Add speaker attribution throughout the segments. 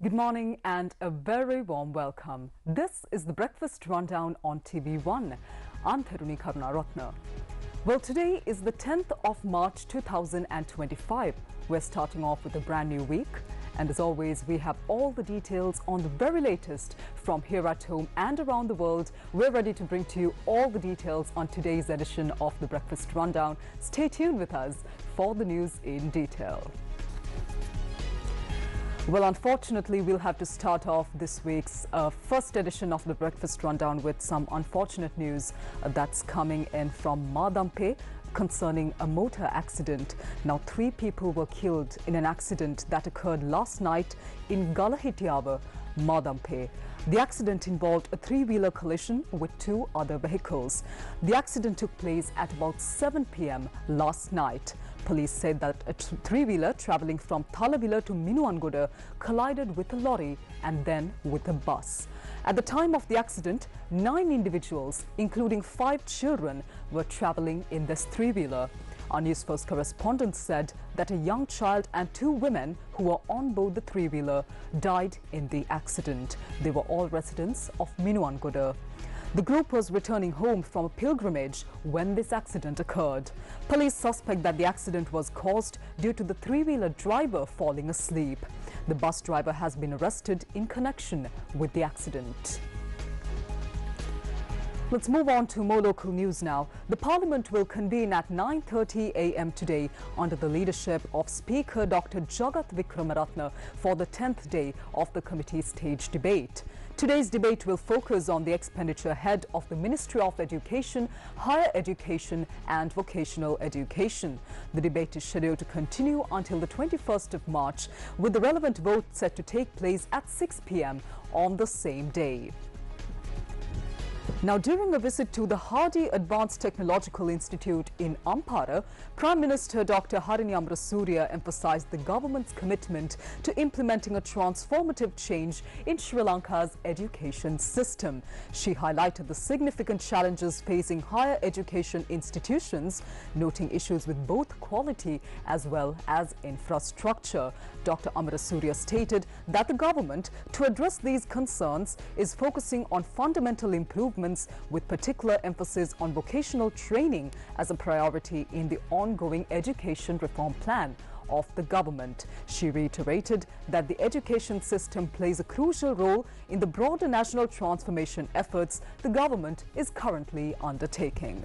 Speaker 1: Good morning and a very warm welcome. This is the Breakfast Rundown on TV1. I'm Therunee Karunaratne. Well, today is the 10th of March 2025. We're starting off with a brand new week. And as always, we have all the details on the very latest from here at home and around the world. We're ready to bring to you all the details on today's edition of the Breakfast Rundown. Stay tuned with us for the news in detail. Well, unfortunately, we'll have to start off this week's first edition of the Breakfast Rundown with some unfortunate news that's coming in from Madampe concerning a motor accident. Now, 3 people were killed in an accident that occurred last night in Galahitiava, Madampe. The accident involved a 3-wheeler collision with 2 other vehicles. The accident took place at about 7 p.m. last night. Police said that a 3-wheeler traveling from Thalavila to Minuangoda collided with a lorry and then with a bus. At the time of the accident, 9 individuals, including 5 children, were traveling in this 3-wheeler. Our Newsfirst correspondent said that a young child and 2 women who were on board the 3-wheeler died in the accident. They were all residents of Minuangoda. The group was returning home from a pilgrimage when this accident occurred. Police suspect that the accident was caused due to the 3-wheeler driver falling asleep. The bus driver has been arrested in connection with the accident. Let's move on to more local news now. The Parliament will convene at 9:30 a.m. today under the leadership of Speaker Dr. Jagat Vikramaratne for the 10th day of the committee stage debate. Today's debate will focus on the expenditure head of the Ministry of Education, Higher Education and Vocational Education. The debate is scheduled to continue until the 21st of March, with the relevant vote set to take place at 6 p.m. on the same day. Now, during a visit to the Hardy Advanced Technological Institute in Ampara, Prime Minister Dr. Harini Amrasuriya emphasized the government's commitment to implementing a transformative change in Sri Lanka's education system. She highlighted the significant challenges facing higher education institutions, noting issues with both quality as well as infrastructure. Dr. Amrasuriya stated that the government, to address these concerns, is focusing on fundamental improvements with particular emphasis on vocational training as a priority in the ongoing education reform plan of the government. She reiterated that the education system plays a crucial role in the broader national transformation efforts the government is currently undertaking.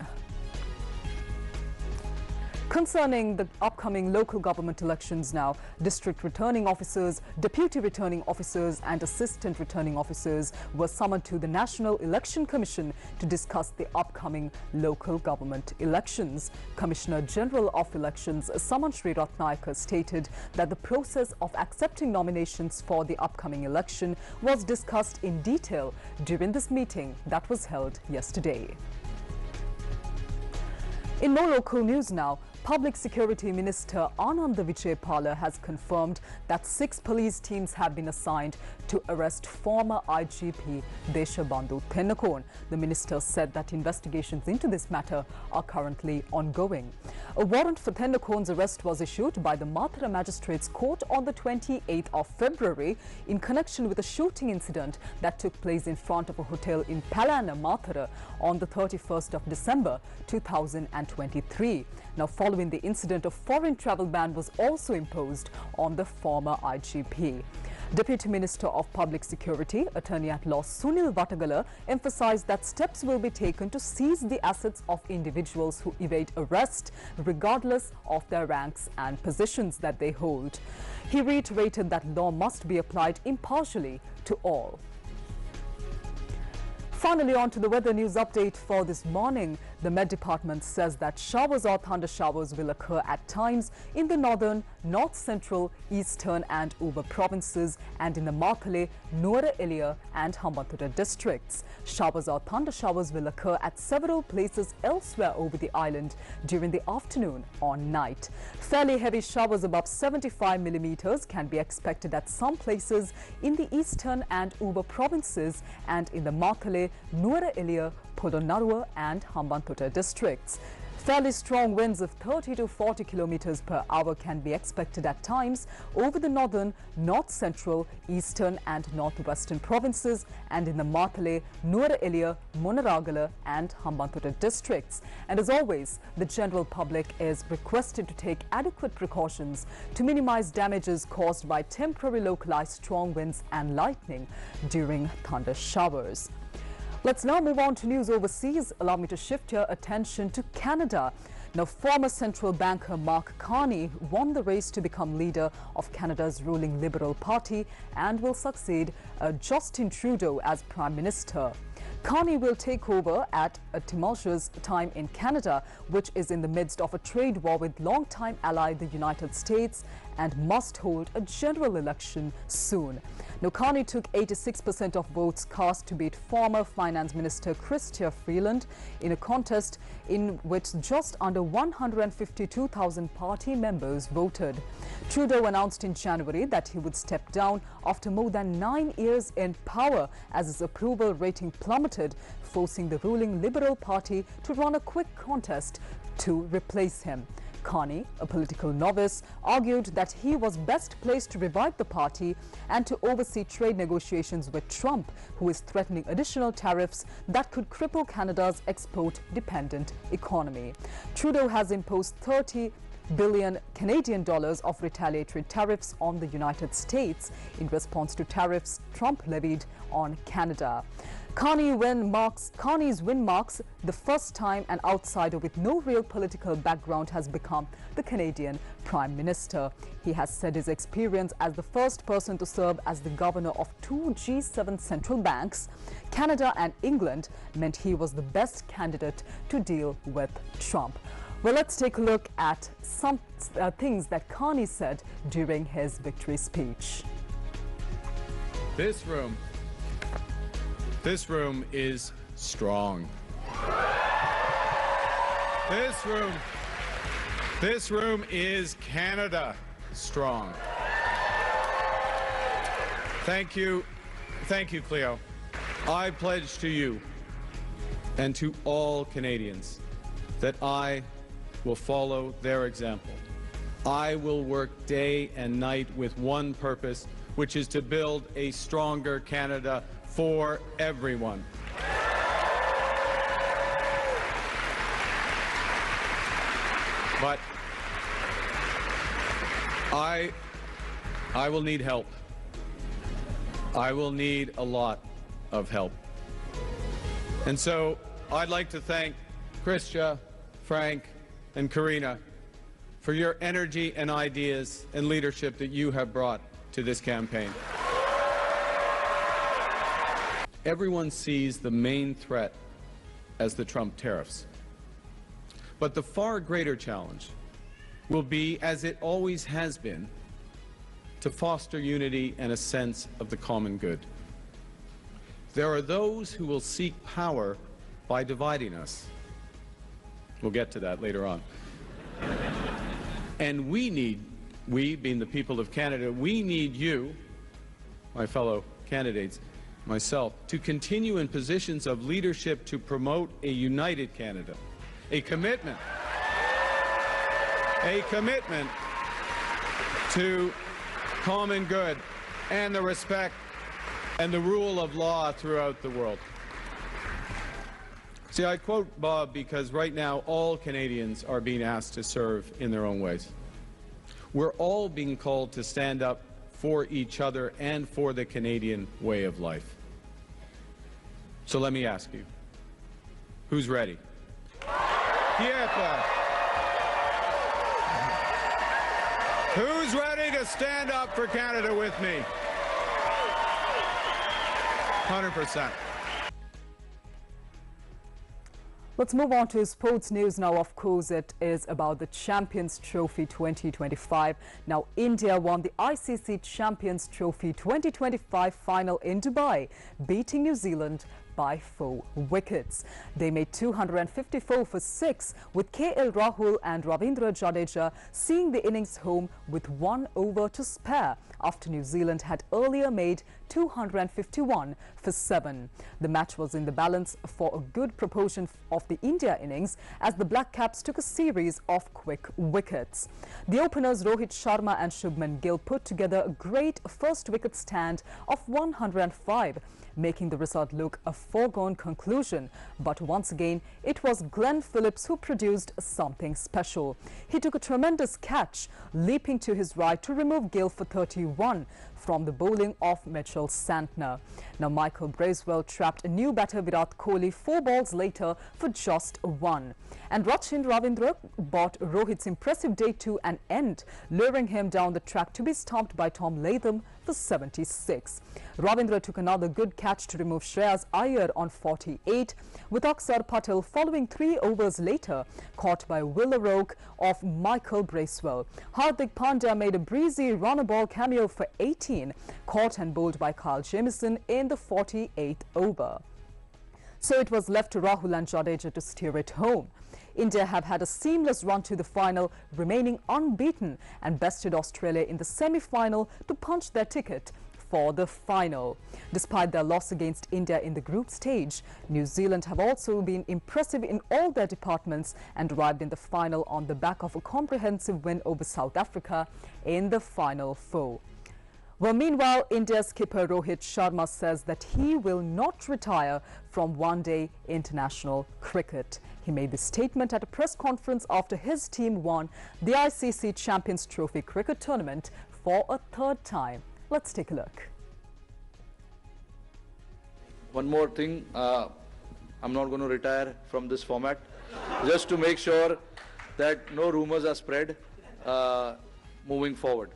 Speaker 1: Concerning the upcoming local government elections now, district returning officers, deputy returning officers and assistant returning officers were summoned to the National Election Commission to discuss the upcoming local government elections. Commissioner General of Elections Saman Sri Ratnayaka stated that the process of accepting nominations for the upcoming election was discussed in detail during this meeting that was held yesterday. In more local news now, Public Security Minister Ananda Vijaypala has confirmed that 6 police teams have been assigned to arrest former IGP Deshabandhu Thennakoon. The minister said that investigations into this matter are currently ongoing. A warrant for Thennakoon's arrest was issued by the Mathura Magistrates Court on the 28th of February in connection with a shooting incident that took place in front of a hotel in Palana, Mathura on the 31st of December 2023. Now, following the incident, a foreign travel ban was also imposed on the former IGP. Deputy Minister of Public Security, Attorney-at-Law Sunil Vatagala, emphasized that steps will be taken to seize the assets of individuals who evade arrest, regardless of their ranks and positions that they hold. He reiterated that law must be applied impartially to all. Finally, on to the weather news update for this morning. The Met Department says that showers or thunder showers will occur at times in the northern, north central, eastern and Uba provinces and in the Makale, Nuwara Eliya and Hambantota districts. Showers or thunder showers will occur at several places elsewhere over the island during the afternoon or night. Fairly heavy showers above 75 millimeters can be expected at some places in the eastern and Uba provinces and in the Makale, Nuwara Eliya, Polonnaruwa and Hambantota districts. Fairly strong winds of 30 to 40 kilometers per hour can be expected at times over the northern, north central, eastern and northwestern provinces and in the Matale, Nuwara Eliya, Munaragala and Hambantota districts. And as always, the general public is requested to take adequate precautions to minimize damages caused by temporary localized strong winds and lightning during thunder showers. Let's now move on to news overseas. Allow me to shift your attention to Canada. Now, former central banker Mark Carney won the race to become leader of Canada's ruling Liberal Party and will succeed Justin Trudeau as Prime Minister. Carney will take over at a tumultuous time in Canada, which is in the midst of a trade war with longtime ally the United States and must hold a general election soon. Now, Carney took 86% of votes cast to beat former Finance Minister Chrystia Freeland in a contest in which just under 152,000 party members voted. Trudeau announced in January that he would step down after more than 9 years in power as his approval rating plummeted, forcing the ruling Liberal Party to run a quick contest to replace him. Carney, a political novice, argued that he was best placed to revive the party and to oversee trade negotiations with Trump, who is threatening additional tariffs that could cripple Canada's export-dependent economy. Trudeau has imposed 30 billion Canadian dollars of retaliatory tariffs on the United States in response to tariffs Trump levied on Canada. Carney's win marks the first time an outsider with no real political background has become the Canadian Prime Minister. He has said his experience as the first person to serve as the governor of two G7 central banks, Canada and England, meant he was the best candidate to deal with Trump. Well, let's take a look at some things that Carney said during his victory speech.
Speaker 2: This room is strong. This room is Canada strong. Thank you, Cleo. I pledge to you and to all Canadians that I will follow their example. I will work day and night with one purpose, which is to build a stronger Canada for everyone. But I will need help. I will need a lot of help. And so I'd like to thank Chrystia, Frank, and Karina for your energy and ideas and leadership that you have brought to this campaign. Everyone sees the main threat as the Trump tariffs. But the far greater challenge will be, as it always has been, to foster unity and a sense of the common good. There are those who will seek power by dividing us. We'll get to that later on. And we being the people of Canada, we need you, my fellow candidates, myself, to continue in positions of leadership to promote a united Canada, a commitment to common good and the respect and the rule of law throughout the world. See, I quote Bob because right now all Canadians are being asked to serve in their own ways. We're all being called to stand up for each other and for the Canadian way of life. So let me ask you, who's ready? Who's ready to stand up for Canada with me? 100%.
Speaker 1: Let's move on to sports news now. Of course, it is about the Champions Trophy 2025. Now, India won the ICC Champions Trophy 2025 final in Dubai, beating New Zealand by 4 wickets. They made 254 for 6, with KL Rahul and Ravindra Jadeja seeing the innings home with 1 over to spare after New Zealand had earlier made 251 for 7. The match was in the balance for a good proportion of the India innings as the Black Caps took a series of quick wickets. The openers Rohit Sharma and Shubman Gill put together a great first wicket stand of 105, making the result look a foregone conclusion. But once again, it was Glenn Phillips who produced something special. He took a tremendous catch, leaping to his right to remove Gill for 31 from the bowling of Mitchell Santner. Now, Michael Bracewell trapped a new batter Virat Kohli 4 balls later for just 1. And Rachin Ravindra brought Rohit's impressive day to an end, luring him down the track to be stopped by Tom Latham for 76. Ravindra took another good catch to remove Shreyas Iyer on 48, with Aksar Patel following 3 overs later, caught by Will O'Rourke of Michael Bracewell. Hardik Pandya made a breezy run-a-ball cameo for 18, caught and bowled by Carl Jamieson in the 48th over. So it was left to Rahul and Jadeja to steer it home. India have had a seamless run to the final, remaining unbeaten, and bested Australia in the semi-final to punch their ticket for the final. Despite their loss against India in the group stage, New Zealand have also been impressive in all their departments and arrived in the final on the back of a comprehensive win over South Africa in the Final Four. Well, meanwhile, India's skipper Rohit Sharma says that he will not retire from one-day international cricket. He made this statement at a press conference after his team won the ICC Champions Trophy cricket tournament for a 3rd time. Let's take a look.
Speaker 3: One more thing, I'm not going to retire from this format, just to make sure that no rumors are spread moving forward.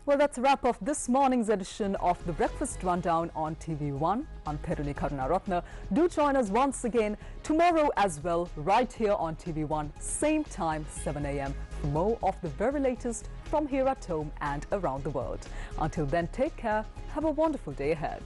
Speaker 1: Well, that's a wrap of this morning's edition of the Breakfast Rundown on TV1. I'm Therunee Karunaratne. Do join us once again tomorrow as well, right here on TV1, same time, 7 a.m. for more of the very latest from here at home and around the world. Until then, take care. Have a wonderful day ahead.